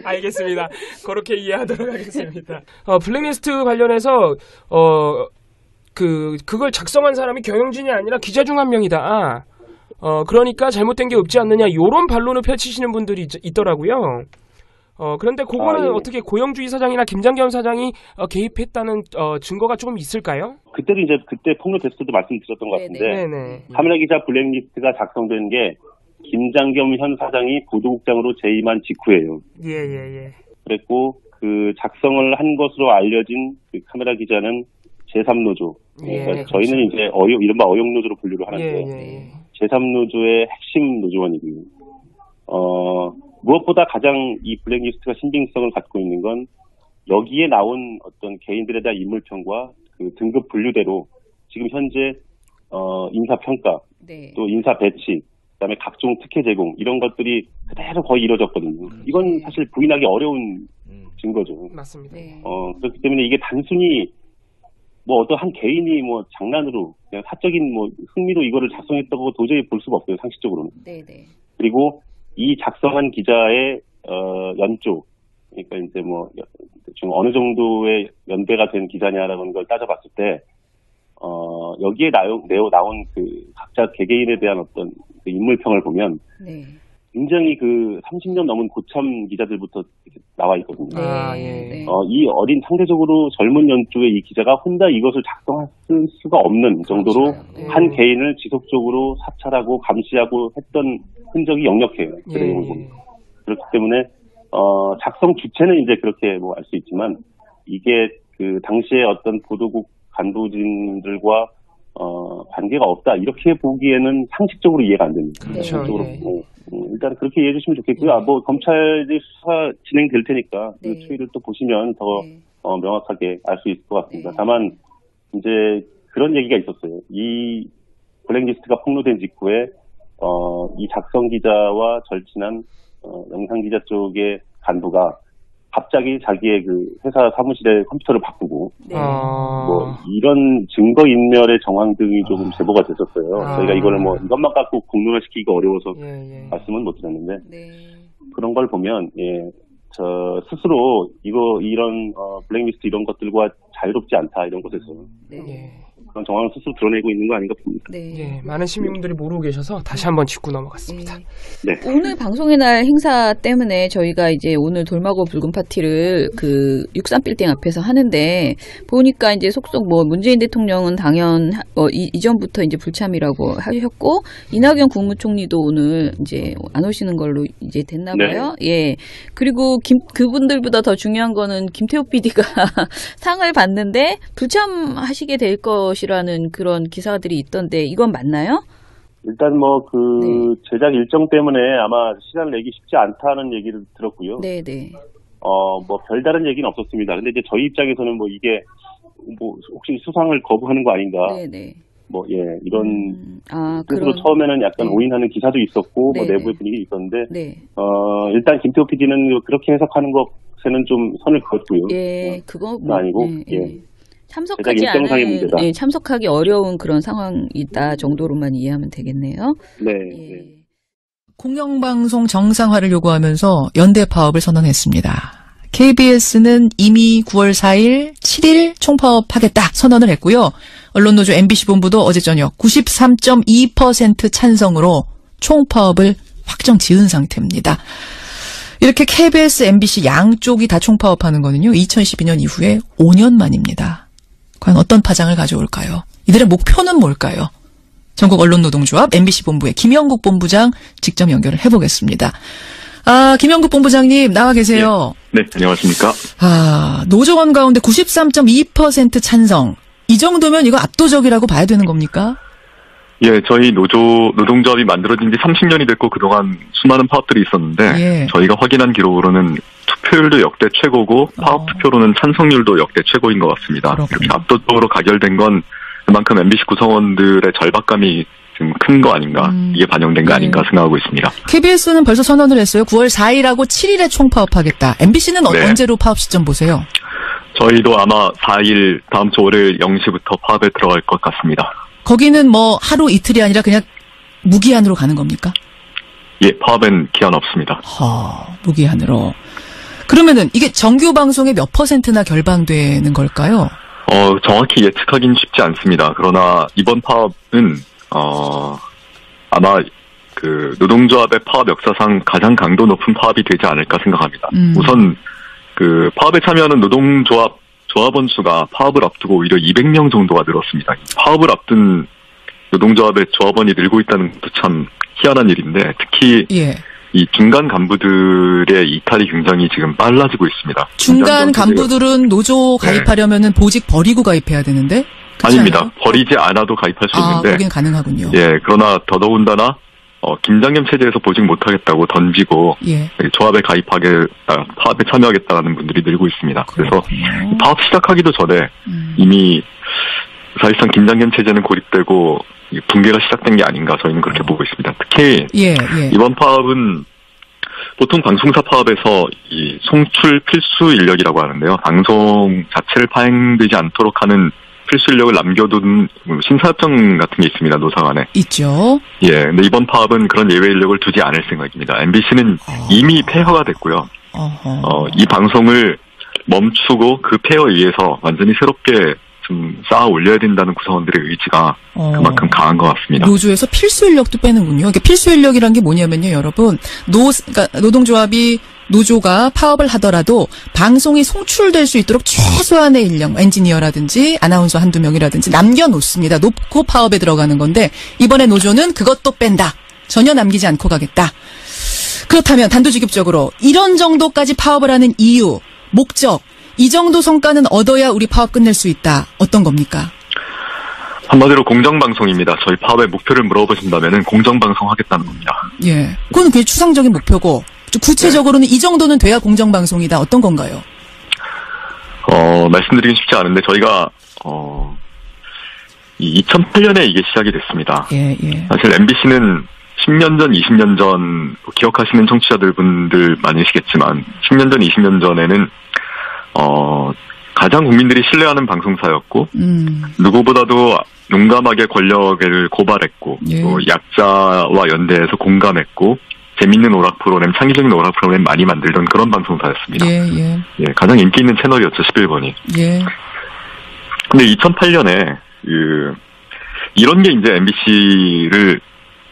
알겠습니다. 그렇게 이해하도록 하겠습니다. 블랙리스트 관련해서 그걸 작성한 사람이 경영진이 아니라 기자 중 한 명이다. 그러니까 잘못된 게 없지 않느냐. 요런 반론을 펼치시는 분들이 있더라고요. 그런데 그거는 어떻게 고영주 이사장이나 김장겸 사장이 개입했다는 증거가 조금 있을까요? 그때 폭로됐을 때도 말씀드렸던 것 같은데 카메라 기자 블랙리스트가 작성된 게 김장겸 현 사장이 보도국장으로 재임한 직후예요. 그랬고 그 작성을 한 것으로 알려진 그 카메라 기자는 제3노조. 그러니까 저희는 이제 이른바 어용노조로 분류를 하는데 제3노조의 핵심 노조원이고요. 무엇보다 가장 이 블랙리스트가 신빙성을 갖고 있는 건 여기에 나온 어떤 개인들에 대한 인물평과 그 등급 분류대로 지금 현재 인사평가, 또 인사 배치, 그다음에 각종 특혜 제공 이런 것들이 그대로 거의 이루어졌거든요. 이건 사실 부인하기 어려운 증거죠. 맞습니다. 그렇기 때문에 이게 단순히 뭐 어떤 한 개인이 뭐 장난으로 그냥 사적인 뭐 흥미로 이거를 작성했다고 도저히 볼 수가 없어요. 상식적으로는. 그리고 이 작성한 기자의 연조, 그러니까 이제 뭐 지금 어느 정도의 연배가 된 기자냐라는 걸 따져봤을 때 여기에 나온 그 각자 개개인에 대한 어떤 그 인물평을 보면 네. 굉장히 그 30년 넘은 고참 기자들부터 나와 있거든요. 네. 이 어린 상대적으로 젊은 연조의 이 기자가 혼자 이것을 작성할 수가 없는 정도로 그렇죠. 한 개인을 지속적으로 사찰하고 감시하고 했던 흔적이 역력해요. 그렇기 때문에 작성 주체는 이제 그렇게 뭐 알 수 있지만 이게 그 당시에 어떤 보도국 간부진들과 관계가 없다 이렇게 보기에는 상식적으로 이해가 안 됩니다. 그렇죠. 일단 그렇게 이해해 주시면 좋겠고요. 뭐 검찰이 수사 진행될 테니까 그 추이를 또 보시면 더 명확하게 알 수 있을 것 같습니다. 다만 이제 그런 얘기가 있었어요. 이 블랙리스트가 폭로된 직후에 이 작성 기자와 절친한 영상 기자 쪽의 간부가 갑자기 자기의 그 회사 사무실의 컴퓨터를 바꾸고 뭐 이런 증거 인멸의 정황 등이 조금 제보가 됐었어요. 저희가 이거를 뭐 이것만 갖고 공론화시키기가 어려워서 말씀은 못 드렸는데 그런 걸 보면 저 스스로 이런 블랙리스트 이런 것들과 자유롭지 않다 이런 것에서 그런 정황을 스스로 드러내고 있는 거 아닌가 봅니다. 많은 시민분들이 모르고 계셔서 다시 한번 짚고 넘어갔습니다. 오늘 방송의 날 행사 때문에 저희가 이제 오늘 돌마고 붉은 파티를 그 63빌딩 앞에서 하는데 보니까 이제 속속 뭐 문재인 대통령은 이전부터 이제 불참이라고 하셨고 이낙연 국무총리도 오늘 이제 안 오시는 걸로 이제 됐나 봐요. 그리고 그분들보다 더 중요한 거는 김태호 PD가 상을 받는데 불참하시게 될 것이라는 그런 기사들이 있던데 이건 맞나요? 일단 뭐 그 제작 일정 때문에 아마 시간을 내기 쉽지 않다는 얘기를 들었고요. 뭐 별다른 얘기는 없었습니다. 근데 이제 저희 입장에서는 뭐 이게 뭐 혹시 수상을 거부하는 거 아닌가? 뭐 이런 그래서 처음에는 약간 오인하는 기사도 있었고 뭐 내부의 분위기 있었는데 일단 김태호 PD는 그렇게 해석하는 것에는 좀 선을 그었고요. 그거 뭐, 아니고 참석하기 어려운 그런 상황이다 정도로만 이해하면 되겠네요. 공영방송 정상화를 요구하면서 연대 파업을 선언했습니다. KBS는 이미 9월 4일, 7일 총파업하겠다 선언을 했고요. 언론노조 MBC 본부도 어제 저녁 93.2% 찬성으로 총파업을 확정 지은 상태입니다. 이렇게 KBS, MBC 양쪽이 다 총파업하는 거는요. 2012년 이후에 5년 만입니다. 과연 어떤 파장을 가져올까요? 이들의 목표는 뭘까요? 전국 언론노동조합 MBC 본부의 김영국 본부장 직접 연결을 해보겠습니다. 김영국 본부장님 나와 계세요. 네, 안녕하십니까. 노조원 가운데 93.2% 찬성. 이 정도면 이거 압도적이라고 봐야 되는 겁니까? 저희 노동조합이 만들어진 지 30년이 됐고 그동안 수많은 파업들이 있었는데 저희가 확인한 기록으로는 투표율도 역대 최고고 파업 투표로는 찬성률도 역대 최고인 것 같습니다. 그렇군요. 이렇게 압도적으로 가결된 건 그만큼 MBC 구성원들의 절박감이 좀 큰 거 아닌가, 이게 반영된 거 아닌가 생각하고 있습니다. KBS는 벌써 선언을 했어요. 9월 4일하고 7일에 총파업하겠다. MBC는 언제로 파업 시점 보세요? 저희도 아마 4일 다음 주 월요일 0시부터 파업에 들어갈 것 같습니다. 거기는 뭐 하루 이틀이 아니라 그냥 무기한으로 가는 겁니까? 파업엔 기한 없습니다. 무기한으로. 그러면은 이게 정규 방송의 몇 %나 결방되는 걸까요? 정확히 예측하기는 쉽지 않습니다. 그러나 이번 파업은 아마 그 노동조합의 파업 역사상 가장 강도 높은 파업이 되지 않을까 생각합니다. 우선 그 파업에 참여하는 조합원 수가 파업을 앞두고 오히려 200명 정도가 늘었습니다. 파업을 앞둔 노동조합의 조합원이 늘고 있다는 것도 참 희한한 일인데 특히 이 중간 간부들의 이탈이 굉장히 지금 빨라지고 있습니다. 중간 간부들은 노조 가입하려면은 보직 버리고 가입해야 되는데? 아닙니다. 않아요? 버리지 않아도 가입할 수 있는데. 거긴 가능하군요. 그러나 더더군다나 김장겸 체제에서 보직 못하겠다고 던지고 조합에 파업에 참여하겠다는 분들이 늘고 있습니다. 그래서 파업 시작하기도 전에 이미 사실상 김장겸 체제는 고립되고 붕괴가 시작된 게 아닌가 저희는 그렇게 보고 있습니다. 특히 이번 파업은 보통 방송사 파업에서 이 송출 필수 인력이라고 하는데요. 방송 자체를 파행되지 않도록 하는 필수 인력을 남겨둔 심사협정 같은 게 있습니다. 노상 안에. 있죠. 예, 근데 이번 파업은 그런 예외 인력을 두지 않을 생각입니다. MBC는 이미 폐허가 됐고요. 이 방송을 멈추고 그 폐허에 의해서 완전히 새롭게 좀 쌓아 올려야 된다는 구성원들의 의지가 그만큼 강한 것 같습니다. 노조에서 필수 인력도 빼는군요. 그러니까 필수 인력이란 게 뭐냐면요, 여러분. 그러니까 노동조합이 노조가 파업을 하더라도 방송이 송출될 수 있도록 최소한의 인력, 엔지니어라든지 아나운서 한두 명이라든지 남겨놓습니다. 놓고 파업에 들어가는 건데 이번에 노조는 그것도 뺀다. 전혀 남기지 않고 가겠다. 그렇다면 단도직입적으로 이런 정도까지 파업을 하는 이유, 목적, 이 정도 성과는 얻어야 우리 파업 끝낼 수 있다. 어떤 겁니까? 한마디로 공정방송입니다. 저희 파업의 목표를 물어보신다면 공정방송 하겠다는 겁니다. 예, 그건 그게 추상적인 목표고 구체적으로는 이 정도는 돼야 공정방송이다. 어떤 건가요? 말씀드리긴 쉽지 않은데 저희가 2008년에 이게 시작이 됐습니다. 예. 사실 MBC는 10년 전, 20년 전 기억하시는 청취자분들 많으시겠지만 10년 전, 20년 전에는 가장 국민들이 신뢰하는 방송사였고 누구보다도 용감하게 권력을 고발했고 또 약자와 연대해서 공감했고 재밌는 오락 프로그램, 창의적인 오락 프로그램 많이 만들던 그런 방송사였습니다. 예, 가장 인기 있는 채널이었죠, 11번이. 예. 근데 2008년에 이런 게 이제 MBC를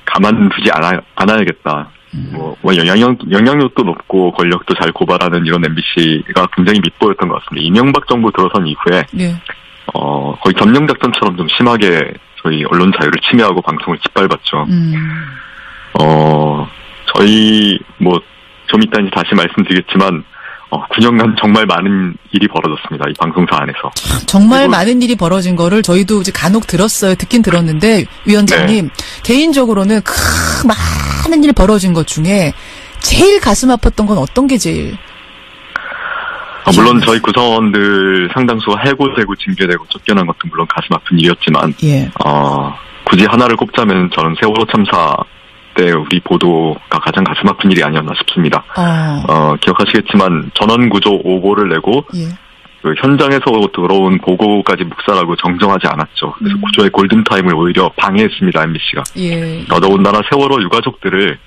가만두지 않아야겠다. 영향력도 높고 권력도 잘 고발하는 이런 MBC가 굉장히 밑보였던 것 같습니다. 이명박 정부 들어선 이후에 거의 점령작전처럼 좀 심하게 저희 언론 자유를 침해하고 방송을 짓밟았죠. 저희 좀 이따 이제 다시 말씀드리겠지만 9년간 정말 많은 일이 벌어졌습니다. 이 방송사 안에서. 정말 많은 일이 벌어진 거를 저희도 이제 간혹 들었어요. 듣긴 들었는데 위원장님 개인적으로는 많은 일 벌어진 것 중에 제일 가슴 아팠던 건 어떤 게 제일? 물론 저희 구성원들 상당수가 해고되고 징계되고 쫓겨난 것도 물론 가슴 아픈 일이었지만 굳이 하나를 꼽자면 저는 세월호 참사 때 우리 보도가 가장 가슴 아픈 일이 아니었나 싶습니다. 기억하시겠지만 전원구조 오보를 내고 그 현장에서 들어온 보고까지 묵살하고 정정하지 않았죠. 그래서 구조의 골든타임을 오히려 방해했습니다, MBC가. 더더군다나 세월호 유가족들을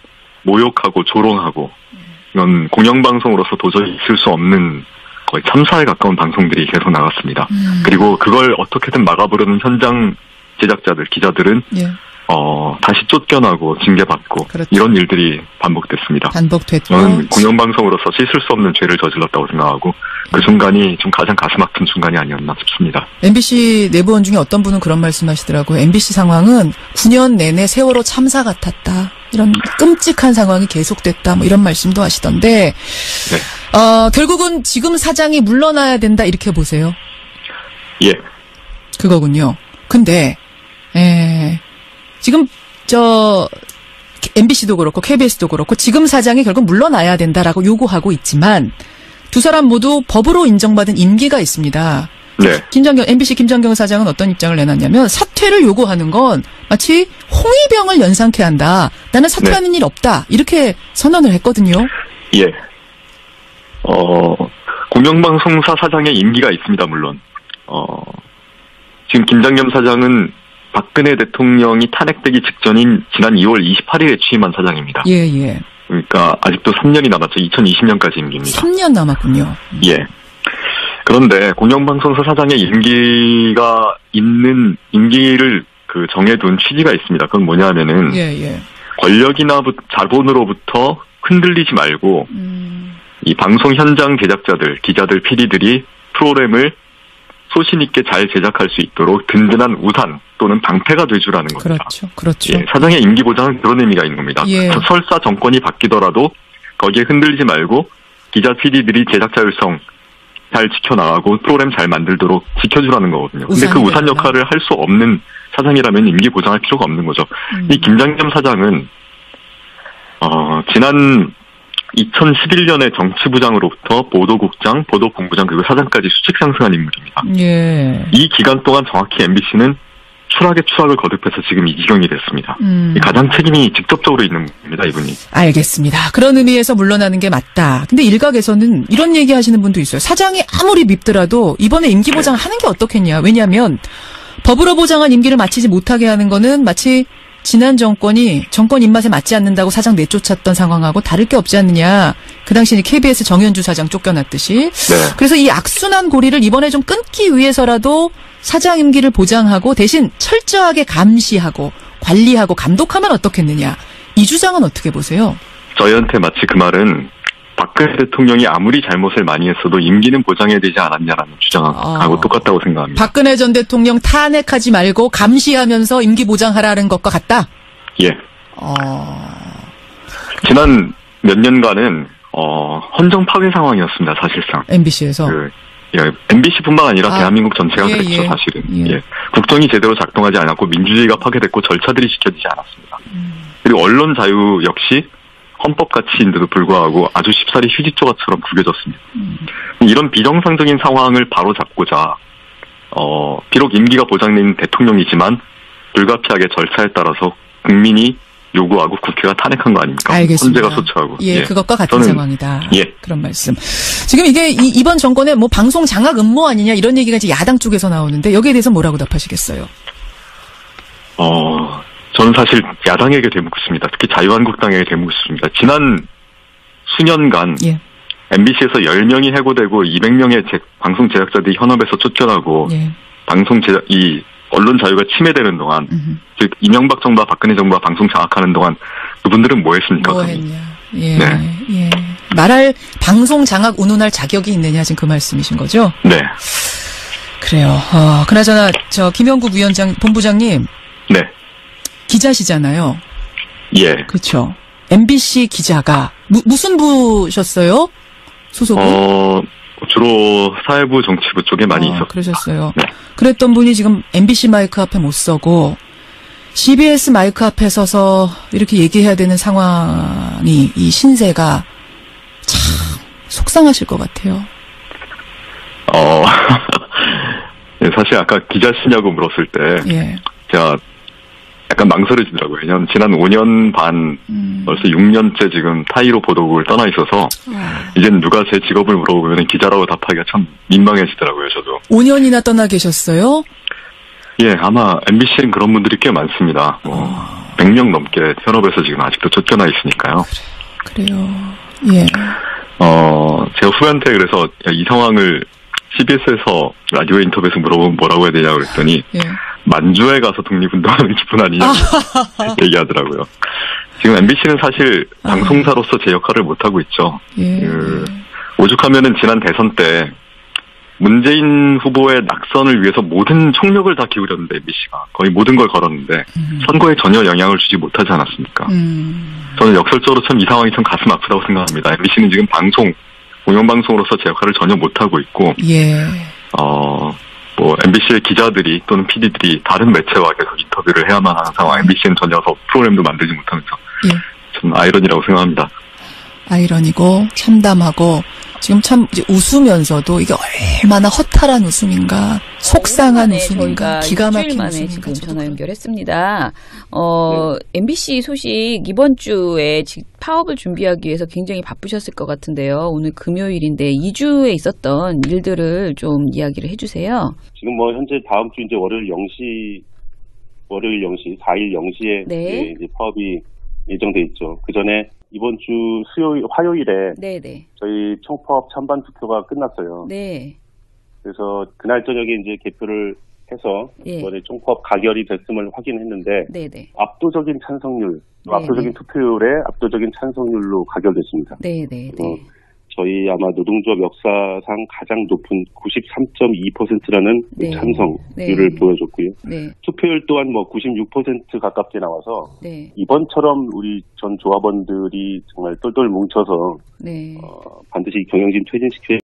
모욕하고 조롱하고 이건 공영방송으로서 도저히 있을 수 없는 거의 참사에 가까운 방송들이 계속 나갔습니다. 그리고 그걸 어떻게든 막아보려는 현장 제작자들, 기자들은 다시 쫓겨나고 징계받고 이런 일들이 반복됐습니다. 반복됐고 저는 공영방송으로서 씻을 수 없는 죄를 저질렀다고 생각하고 그 순간이 좀 가장 가슴 아픈 순간이 아니었나 싶습니다. MBC 내부원 중에 어떤 분은 그런 말씀하시더라고요. MBC 상황은 9년 내내 세월호 참사 같았다. 이런 끔찍한 상황이 계속됐다. 이런 말씀도 하시던데 결국은 지금 사장이 물러나야 된다 이렇게 보세요. 예. 그거군요. 근데 지금 MBC도 그렇고 KBS도 그렇고 지금 사장이 결국 물러나야 된다라고 요구하고 있지만 두 사람 모두 법으로 인정받은 임기가 있습니다. MBC 김정경 사장은 어떤 입장을 내놨냐면 사퇴를 요구하는 건 마치 홍위병을 연상케 한다. 나는 사퇴하는 일 없다. 이렇게 선언을 했거든요. 예. 공영방송사 사장의 임기가 있습니다. 물론. 지금 김장겸 사장은 박근혜 대통령이 탄핵되기 직전인 지난 2월 28일에 취임한 사장입니다. 예. 그러니까 아직도 3년이 남았죠. 2020년까지 임기입니다. 3년 남았군요. 예. 그런데 공영방송사 사장의 임기를 정해둔 취지가 있습니다. 그건 뭐냐면은 권력이나 자본으로부터 흔들리지 말고 이 방송 현장 제작자들, 기자들, PD들이 프로그램을 소신 있게 잘 제작할 수 있도록 든든한 우산 또는 방패가 돼주라는 겁니다. 그렇죠. 예, 사장의 임기 보장은 그런 의미가 있는 겁니다. 설사 정권이 바뀌더라도 거기에 흔들리지 말고 기자, PD들이 제작 자율성 잘 지켜나가고 프로그램 잘 만들도록 지켜주라는 거거든요. 근데 그 우산 역할을 할 수 없는 사장이라면 임기 보장할 필요가 없는 거죠. 이 김장겸 사장은 지난 2011년에 정치부장으로부터 보도국장, 보도본부장 그리고 사장까지 수직 상승한 인물입니다. 이 기간 동안 정확히 MBC는 추락을 거듭해서 지금 이 지경이 됐습니다. 가장 책임이 직접적으로 있는 겁니다, 이분이. 알겠습니다. 그런 의미에서 물러나는 게 맞다. 근데 일각에서는 이런 얘기 하시는 분도 있어요. 사장이 아무리 밉더라도 이번에 임기 보장 하는 게 어떻겠냐. 왜냐하면 법으로 보장한 임기를 마치지 못하게 하는 거는 마치 지난 정권 입맛에 맞지 않는다고 사장 내쫓았던 상황하고 다를 게 없지 않느냐. 그 당시 KBS 정현주 사장 쫓겨났듯이. 네. 그래서 이 악순환 고리를 이번에 좀 끊기 위해서라도 사장 임기를 보장하고 대신 철저하게 감시하고 관리하고 감독하면 어떻겠느냐. 이 주장은 어떻게 보세요? 저희한테 마치 그 말은 박근혜 대통령이 아무리 잘못을 많이 했어도 임기는 보장해야 되지 않았냐라는 주장하고 똑같다고 생각합니다. 박근혜 전 대통령 탄핵하지 말고 감시하면서 임기 보장하라는 것과 같다? 예. 지난 몇 년간은 헌정 파괴 상황이었습니다. 사실상. MBC에서. MBC뿐만 아니라 대한민국 전체가 그랬죠. 사실은. 국정이 제대로 작동하지 않았고 민주주의가 파괴됐고 절차들이 지켜지지 않았습니다. 그리고 언론 자유 역시 헌법 가치인데도 불구하고 아주 쉽사리 휴지조각처럼 구겨졌습니다. 이런 비정상적인 상황을 바로잡고자 비록 임기가 보장된 대통령이지만 불가피하게 절차에 따라서 국민이 요구하고 국회가 탄핵한 거 아닙니까? 알겠습니다. 헌재가 소추하고. 그것과 같은 상황이다. 그런 말씀. 지금 이게 이번 정권의 뭐 방송 장악 음모 아니냐 이런 얘기가 이제 야당 쪽에서 나오는데 여기에 대해서 뭐라고 답하시겠어요? 저는 사실 야당에게 대묻고 싶습니다. 특히 자유한국당에게 대묻고 싶습니다. 지난 수년간 MBC에서 10명이 해고되고 200명의 방송 제작자들이 현업에서 쫓겨나고 언론 자유가 침해되는 동안 즉 이명박 정부와 박근혜 정부가 방송 장악하는 동안 그분들은 뭐 했습니까? 뭐 했냐. 말할 방송 장악 운운할 자격이 있느냐 지금 그 말씀이신 거죠? 네. 그래요. 그나저나 김영국 본부장님. 네. 기자시잖아요. 예. 그렇죠. MBC 기자가 무슨 부셨어요? 소속이? 주로 사회부 정치부 쪽에 많이 있었어요. 그러셨어요. 네. 그랬던 분이 지금 MBC 마이크 앞에 못 서고 CBS 마이크 앞에 서서 이렇게 얘기해야 되는 상황이 이 신세가 참 속상하실 것 같아요. 사실 아까 기자시냐고 물었을 때 제가 약간 망설여지더라고요. 왜냐하면 지난 5년 반, 벌써 6년째 지금 타이로 보도국을 떠나 있어서 이젠 누가 제 직업을 물어보면 기자라고 답하기가 참 민망해지더라고요. 저도. 5년이나 떠나 계셨어요? 예, 아마 MBC엔 그런 분들이 꽤 많습니다. 100명 넘게 현업에서 지금 아직도 쫓겨나 있으니까요. 그래요. 예. 제가 후배한테 그래서 이 상황을 CBS에서 라디오 인터뷰에서 물어보면 뭐라고 해야 되냐고 그랬더니 만주에 가서 독립운동하는 기분 아니냐고 얘기하더라고요. 지금 MBC는 사실 방송사로서 제 역할을 못하고 있죠. 오죽하면은 지난 대선 때 문재인 후보의 낙선을 위해서 모든 총력을 다 기울였는데 MBC가 거의 모든 걸 걸었는데 선거에 전혀 영향을 주지 못하지 않았습니까? 저는 역설적으로 참 이 상황이 참 가슴 아프다고 생각합니다. MBC는 지금 공영방송으로서 제 역할을 전혀 못하고 있고 MBC의 기자들이 또는 PD들이 다른 매체와 계속 인터뷰를 해야만 하는 상황. MBC는 전혀 프로그램도 만들지 못하면서 참 아이러니라고 생각합니다. 아이러니고 참담하고 지금 참 이제 웃으면서도 이게 얼마나 허탈한 웃음인가, 속상한 웃음인가, 기가 막힌 웃음인가. 지금 전화 연결했습니다. MBC 소식 이번 주에 파업을 준비하기 위해서 굉장히 바쁘셨을 것 같은데요. 오늘 금요일인데 2주에 있었던 일들을 좀 이야기를 해주세요. 지금 현재 다음 주 이제 월요일 0시 4일 0시에 이제 파업이 예정돼 있죠. 그 전에 이번 주 화요일에 저희 총파업 찬반 투표가 끝났어요. 그래서 그날 저녁에 이제 개표를 해서 이번에 총파업 가결이 됐음을 확인했는데 압도적인 찬성률, 압도적인 투표율에 압도적인 찬성률로 가결됐습니다. 저희 아마 노동조합 역사상 가장 높은 93.2%라는 찬성률을 보여줬고요. 투표율 또한 96% 가깝게 나와서 이번처럼 우리 전 조합원들이 정말 똘똘 뭉쳐서 반드시 경영진 퇴진시켜야